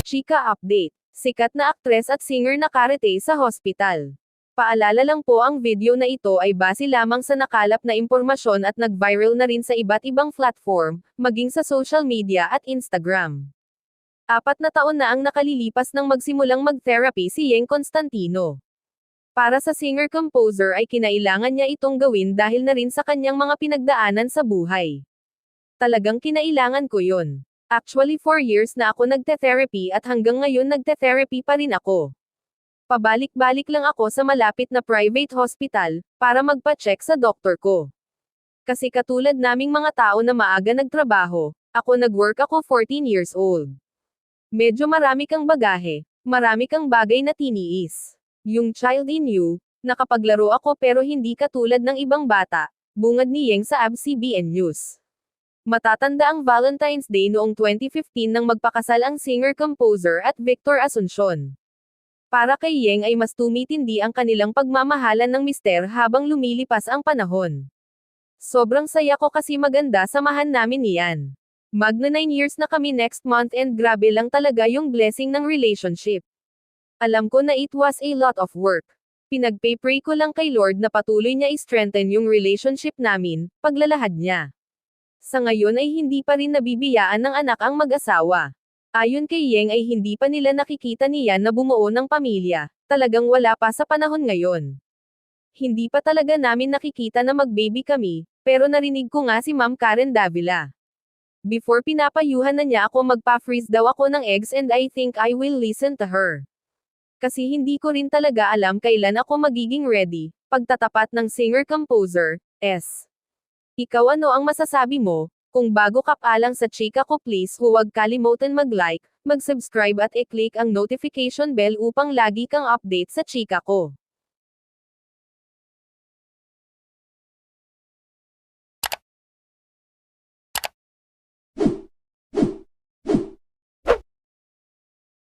Chika Update. Sikat na aktres at singer na karete sa hospital. Paalala lang po, ang video na ito ay base lamang sa nakalap na impormasyon at nag-viral na rin sa iba't ibang platform, maging sa social media at Instagram. 4 na taon na ang nakalilipas nang magsimulang mag-therapy si Yeng Constantino. Para sa singer-composer ay kinailangan niya itong gawin dahil na rin sa kanyang mga pinagdaanan sa buhay. Talagang kinailangan ko yun. Actually 4 years na ako nagte-therapy at hanggang ngayon nagte-therapy pa rin ako. Pabalik-balik lang ako sa malapit na private hospital, para magpa-check sa doktor ko. Kasi katulad naming mga tao na maaga nagtrabaho, ako nag-work ako 14 years old. Medyo marami kang bagahe, marami kang bagay na tiniis. Yung child in you, nakapaglaro ako pero hindi katulad ng ibang bata, bungad ni Yeng sa ABS-CBN News. Matatanda ang Valentine's Day noong 2015 nang magpakasal ang singer-composer at Victor Asuncion. Para kay Yeng ay mas tumitindi ang kanilang pagmamahalan ng mister habang lumilipas ang panahon. Sobrang saya ko kasi maganda samahan namin niyan. Magna 9 years na kami next month and grabe lang talaga yung blessing ng relationship. Alam ko na it was a lot of work. Pinagpay-pray ko lang kay Lord na patuloy niya i-strengthen yung relationship namin, paglalahad niya. Sa ngayon ay hindi pa rin nabibiyaan ng anak ang mag-asawa. Ayon kay Yeng ay hindi pa nila nakikita niyan na bumuo ng pamilya, talagang wala pa sa panahon ngayon. Hindi pa talaga namin nakikita na mag-baby kami, pero narinig ko nga si Ma'am Karen Davila. Before pinapayuhan na niya ako magpa-freeze daw ako ng eggs and I think I will listen to her. Kasi hindi ko rin talaga alam kailan ako magiging ready, pagtatapat ng singer-composer, S. Ikaw ano ang masasabi mo? Kung bago ka pa lang sa chika ko, please huwag kalimutan mag-like, mag-subscribe at i-click ang notification bell upang lagi kang update sa chika ko.